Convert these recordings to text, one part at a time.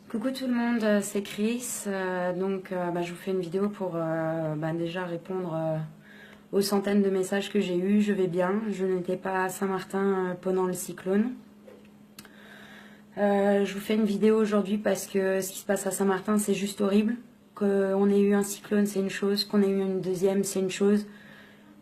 Coucou tout le monde, c'est Chris. Je vous fais une vidéo pour déjà répondre aux centaines de messages que j'ai eus. Je vais bien, je n'étais pas à Saint-Martin pendant le cyclone. Je vous fais une vidéo aujourd'hui parce que ce qui se passe à Saint-Martin, c'est juste horrible. Qu'on ait eu un cyclone, c'est une chose. Qu'on ait eu une deuxième, c'est une chose.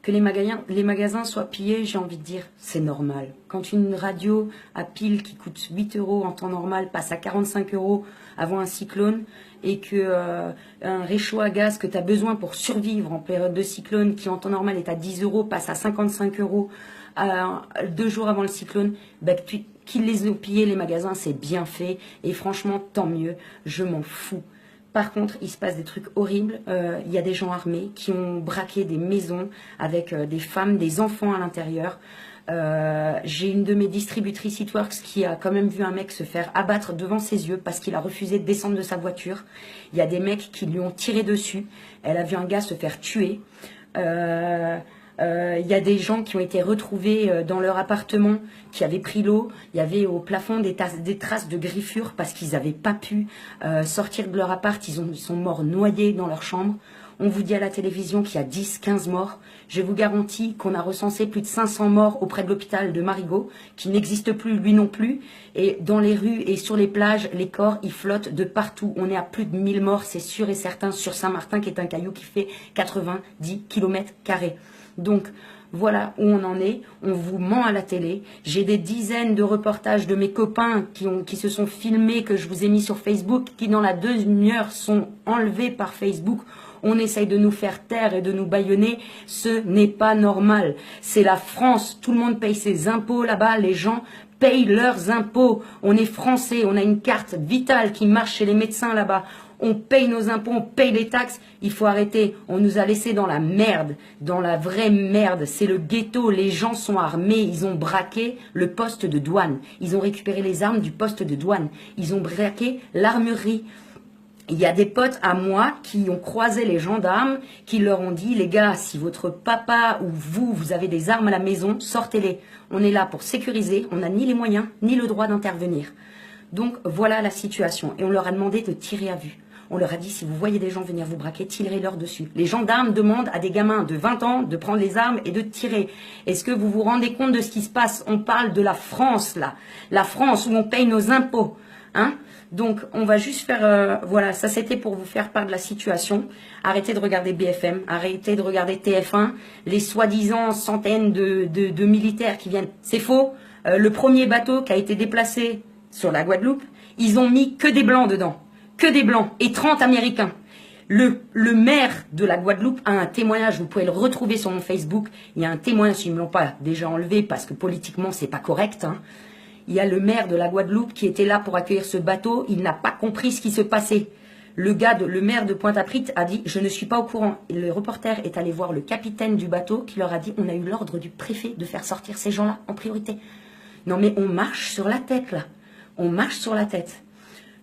Que les magasins soient pillés, j'ai envie de dire, c'est normal. Quand une radio à pile qui coûte 8 € en temps normal passe à 45 € avant un cyclone et que un réchaud à gaz que tu as besoin pour survivre en période de cyclone qui en temps normal est à 10 € passe à 55 € 2 jours avant le cyclone, qu'ils les ont pillés les magasins, c'est bien fait et franchement tant mieux, je m'en fous. Par contre, il se passe des trucs horribles. Il y a des gens armés qui ont braqué des maisons avec des femmes, des enfants à l'intérieur. J'ai une de mes distributrices Eatworks qui a quand même vu un mec se faire abattre devant ses yeux parce qu'il a refusé de descendre de sa voiture. Il y a des mecs qui lui ont tiré dessus. Elle a vu un gars se faire tuer. Il y a des gens qui ont été retrouvés dans leur appartement, qui avaient pris l'eau. Il y avait au plafond des traces de griffures parce qu'ils n'avaient pas pu sortir de leur appart. Ils sont morts noyés dans leur chambre. On vous dit à la télévision qu'il y a 10-15 morts. Je vous garantis qu'on a recensé plus de 500 morts auprès de l'hôpital de Marigot, qui n'existe plus, lui non plus. Et dans les rues et sur les plages, les corps, ils flottent de partout. On est à plus de 1000 morts, c'est sûr et certain, sur Saint-Martin, qui est un caillou qui fait 90 km². Donc, voilà où on en est, on vous ment à la télé. J'ai des dizaines de reportages de mes copains qui se sont filmés, que je vous ai mis sur Facebook, qui dans la demi-heure sont enlevés par Facebook. On essaye de nous faire taire et de nous bâillonner, ce n'est pas normal. C'est la France, tout le monde paye ses impôts là-bas, les gens payent leurs impôts. On est français, on a une carte vitale qui marche chez les médecins là-bas. On paye nos impôts, on paye les taxes. Il faut arrêter. On nous a laissés dans la merde, dans la vraie merde. C'est le ghetto. Les gens sont armés. Ils ont braqué le poste de douane. Ils ont récupéré les armes du poste de douane. Ils ont braqué l'armurerie. Il y a des potes à moi qui ont croisé les gendarmes, qui leur ont dit, les gars, si votre papa ou vous avez des armes à la maison, sortez-les. On est là pour sécuriser. On n'a ni les moyens, ni le droit d'intervenir. Donc voilà la situation. Et on leur a demandé de tirer à vue. On leur a dit, si vous voyez des gens venir vous braquer, tirez-leur dessus. Les gendarmes demandent à des gamins de 20 ans de prendre les armes et de tirer. Est-ce que vous vous rendez compte de ce qui se passe? On parle de la France, là. La France où on paye nos impôts. Hein? Donc, on va juste faire... voilà, ça c'était pour vous faire part de la situation. Arrêtez de regarder BFM, arrêtez de regarder TF1, les soi-disant centaines de militaires qui viennent. C'est faux. Le premier bateau qui a été déplacé sur la Guadeloupe, ils ont mis que des blancs dedans. Que des blancs et 30 Américains. Le maire de la Guadeloupe a un témoignage, vous pouvez le retrouver sur mon Facebook. Il y a un témoignage, ils ne me l'ont pas déjà enlevé parce que politiquement c'est pas correct. Hein. Il y a le maire de la Guadeloupe qui était là pour accueillir ce bateau, il n'a pas compris ce qui se passait. Le maire de Pointe-à-Pitre a dit, je ne suis pas au courant. Et le reporter est allé voir le capitaine du bateau qui leur a dit, on a eu l'ordre du préfet de faire sortir ces gens-là en priorité. Non mais on marche sur la tête là, on marche sur la tête.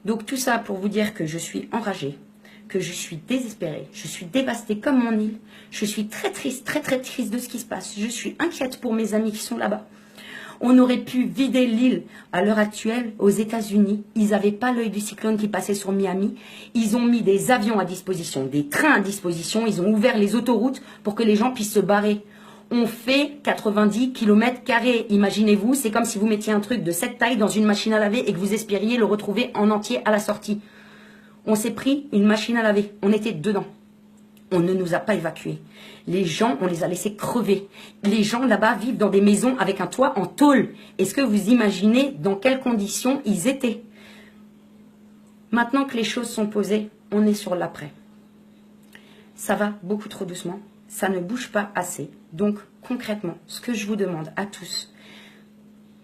Donc tout ça pour vous dire que je suis enragée, que je suis désespérée, je suis dévastée comme mon île, je suis très triste de ce qui se passe, je suis inquiète pour mes amis qui sont là-bas. On aurait pu vider l'île à l'heure actuelle aux États-Unis. Ils n'avaient pas l'œil du cyclone qui passait sur Miami. Ils ont mis des avions à disposition, des trains à disposition. Ils ont ouvert les autoroutes pour que les gens puissent se barrer. On fait 90 km². Imaginez-vous, c'est comme si vous mettiez un truc de cette taille dans une machine à laver et que vous espériez le retrouver en entier à la sortie. On s'est pris une machine à laver. On était dedans. On ne nous a pas évacués. Les gens, on les a laissés crever. Les gens là-bas vivent dans des maisons avec un toit en tôle. Est-ce que vous imaginez dans quelles conditions ils étaient? Maintenant que les choses sont posées, on est sur l'après. Ça va beaucoup trop doucement. Ça ne bouge pas assez. Donc, concrètement, ce que je vous demande à tous,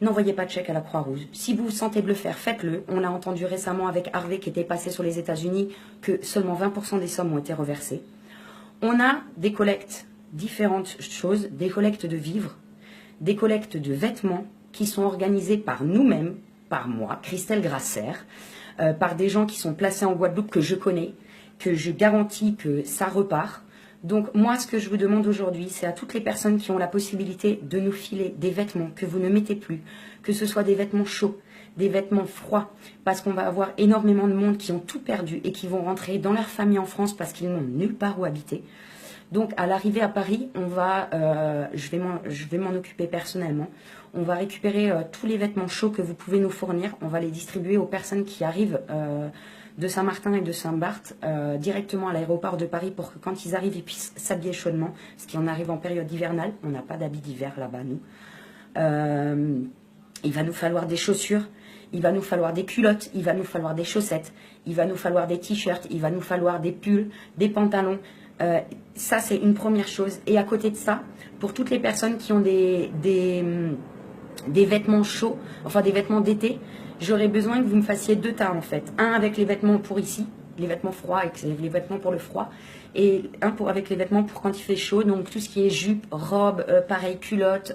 n'envoyez pas de chèque à la Croix-Rouge. Si vous vous sentez de le faire, faites-le. On a entendu récemment avec Harvey qui était passé sur les États-Unis que seulement 20% des sommes ont été reversées. On a des collectes, différentes choses, des collectes de vivres, des collectes de vêtements qui sont organisées par nous-mêmes, par moi, Christelle Grasser, par des gens qui sont placés en Guadeloupe que je connais, que je garantis que ça repart. Donc moi, ce que je vous demande aujourd'hui, c'est à toutes les personnes qui ont la possibilité de nous filer des vêtements que vous ne mettez plus, que ce soit des vêtements chauds, des vêtements froids, parce qu'on va avoir énormément de monde qui ont tout perdu et qui vont rentrer dans leur famille en France parce qu'ils n'ont nulle part où habiter. Donc à l'arrivée à Paris, on va, je vais m'en occuper personnellement. On va récupérer tous les vêtements chauds que vous pouvez nous fournir. On va les distribuer aux personnes qui arrivent de Saint-Martin et de Saint-Barth directement à l'aéroport de Paris pour que quand ils arrivent, ils puissent s'habiller chaudement. Parce qu'on arrive en période hivernale. On n'a pas d'habits d'hiver là-bas, nous. Il va nous falloir des chaussures. Il va nous falloir des culottes. Il va nous falloir des chaussettes. Il va nous falloir des t-shirts. Il va nous falloir des pulls, des pantalons. Ça, c'est une première chose. Et à côté de ça, pour toutes les personnes qui ont des vêtements chauds, enfin des vêtements d'été, j'aurais besoin que vous me fassiez 2 tas en fait. Un avec les vêtements pour ici, les vêtements froids, avec les vêtements pour le froid, et un avec les vêtements pour quand il fait chaud, donc tout ce qui est jupe, robe, pareil, culotte,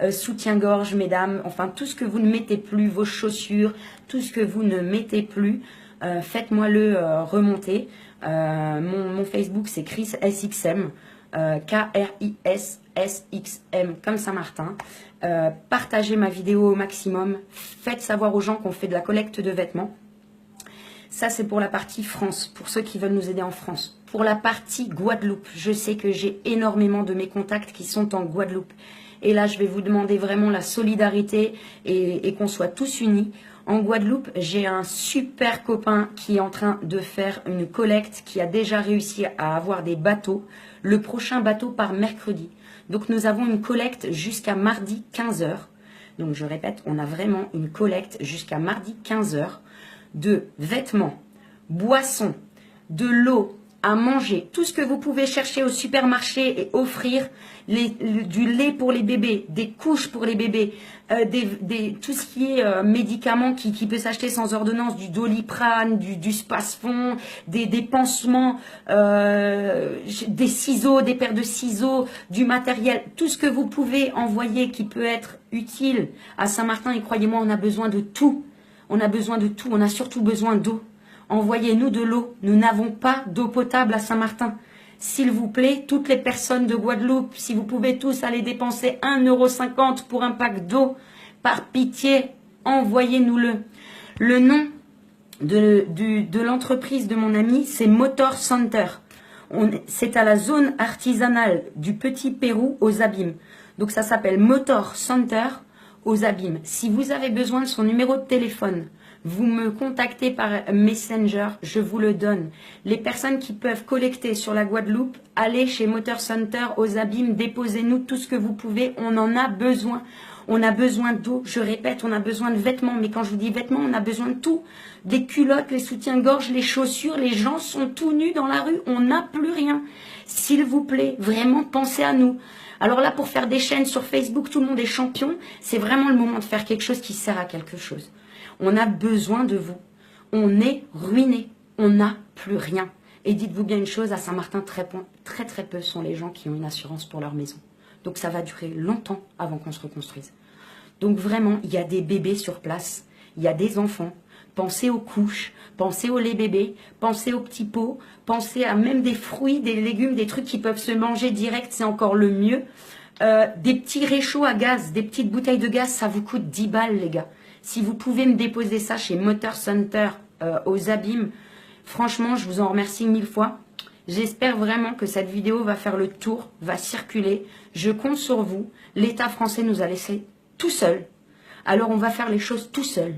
soutien-gorge, mesdames, enfin tout ce que vous ne mettez plus, vos chaussures, tout ce que vous ne mettez plus, faites-moi-le remonter. Mon Facebook, c'est Chris SXM, KRISSXM, comme Saint-Martin. Partagez ma vidéo au maximum. Faites savoir aux gens qu'on fait de la collecte de vêtements. Ça, c'est pour la partie France, pour ceux qui veulent nous aider en France. Pour la partie Guadeloupe, je sais que j'ai énormément de mes contacts qui sont en Guadeloupe. Et là, je vais vous demander vraiment la solidarité et qu'on soit tous unis. En Guadeloupe, j'ai un super copain qui est en train de faire une collecte, qui a déjà réussi à avoir des bateaux. Le prochain bateau part mercredi. Donc nous avons une collecte jusqu'à mardi 15 h. Donc je répète, on a vraiment une collecte jusqu'à mardi 15 h de vêtements, boissons, de l'eau, à manger, tout ce que vous pouvez chercher au supermarché et offrir, du lait pour les bébés, des couches pour les bébés, tout ce qui est médicaments qui peut s'acheter sans ordonnance, du Doliprane, du Spasfon, des pansements, des ciseaux, des paires de ciseaux, du matériel, tout ce que vous pouvez envoyer qui peut être utile à Saint-Martin. Et croyez-moi, on a besoin de tout. On a besoin de tout. On a surtout besoin d'eau. Envoyez-nous de l'eau. Nous n'avons pas d'eau potable à Saint-Martin. S'il vous plaît, toutes les personnes de Guadeloupe, si vous pouvez tous aller dépenser 1,50 € pour un pack d'eau, par pitié, envoyez-nous-le. Le nom de l'entreprise de mon ami, c'est Motor Center. C'est à la zone artisanale du Petit Pérou aux Abîmes. Donc ça s'appelle Motor Center aux Abîmes. Si vous avez besoin de son numéro de téléphone, vous me contactez par Messenger, je vous le donne. Les personnes qui peuvent collecter sur la Guadeloupe, allez chez Motor Center aux Abîmes, déposez-nous tout ce que vous pouvez, on en a besoin. On a besoin d'eau, je répète, on a besoin de vêtements. Mais quand je vous dis vêtements, on a besoin de tout. Des culottes, les soutiens-gorge, les chaussures, les gens sont tout nus dans la rue, on n'a plus rien. S'il vous plaît, vraiment pensez à nous. Alors là, pour faire des chaînes sur Facebook, tout le monde est champion. C'est vraiment le moment de faire quelque chose qui sert à quelque chose. On a besoin de vous. On est ruiné. On n'a plus rien. Et dites-vous bien une chose, à Saint-Martin, très peu sont les gens qui ont une assurance pour leur maison. Donc ça va durer longtemps avant qu'on se reconstruise. Donc vraiment, il y a des bébés sur place. Il y a des enfants. Pensez aux couches, pensez au lait bébé, pensez aux petits pots, pensez à même des fruits, des légumes, des trucs qui peuvent se manger direct, c'est encore le mieux. Des petits réchauds à gaz, des petites bouteilles de gaz, ça vous coûte 10 balles les gars. Si vous pouvez me déposer ça chez Motor Center aux Abîmes, franchement, je vous en remercie 1000 fois. J'espère vraiment que cette vidéo va faire le tour, va circuler. Je compte sur vous. L'État français nous a laissés tout seuls. Alors on va faire les choses tout seuls.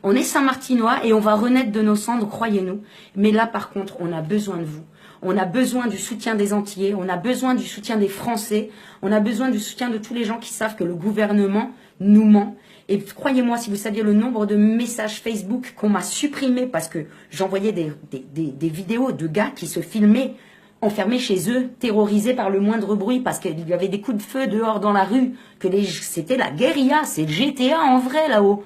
On est Saint-Martinois et on va renaître de nos cendres, croyez-nous. Mais là, par contre, on a besoin de vous. On a besoin du soutien des Antillais, on a besoin du soutien des Français, on a besoin du soutien de tous les gens qui savent que le gouvernement nous ment. Et croyez-moi, si vous saviez le nombre de messages Facebook qu'on m'a supprimés parce que j'envoyais des vidéos de gars qui se filmaient enfermés chez eux, terrorisés par le moindre bruit parce qu'il y avait des coups de feu dehors dans la rue, que c'était la guérilla, c'est le GTA en vrai là-haut.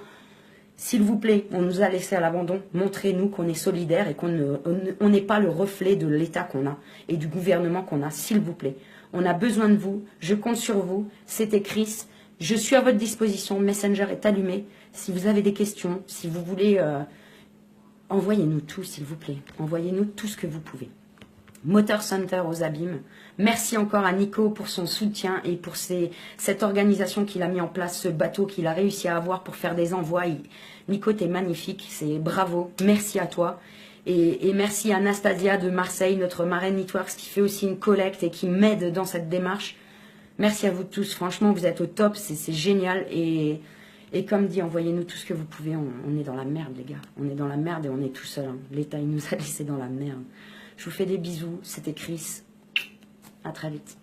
S'il vous plaît, on nous a laissés à l'abandon. Montrez-nous qu'on est solidaires et qu'on n'est pas le reflet de l'État qu'on a et du gouvernement qu'on a, s'il vous plaît. On a besoin de vous, je compte sur vous. C'était Chris, je suis à votre disposition. Messenger est allumé. Si vous avez des questions, si vous voulez, envoyez-nous tout, s'il vous plaît. Envoyez-nous tout ce que vous pouvez. Motor Center aux Abîmes. Merci encore à Nico pour son soutien et pour cette organisation qu'il a mis en place, ce bateau qu'il a réussi à avoir pour faire des envois. Nico, t'es magnifique, c'est bravo, merci à toi. Et merci à Anastasia de Marseille, notre marraine Networks, qui fait aussi une collecte et qui m'aide dans cette démarche. Merci à vous tous, franchement, vous êtes au top, c'est génial. Et comme dit, envoyez-nous tout ce que vous pouvez, on est dans la merde, les gars. On est dans la merde et on est tout seul. Hein. L'État, il nous a laissé dans la merde. Je vous fais des bisous, c'était Chris. À très vite.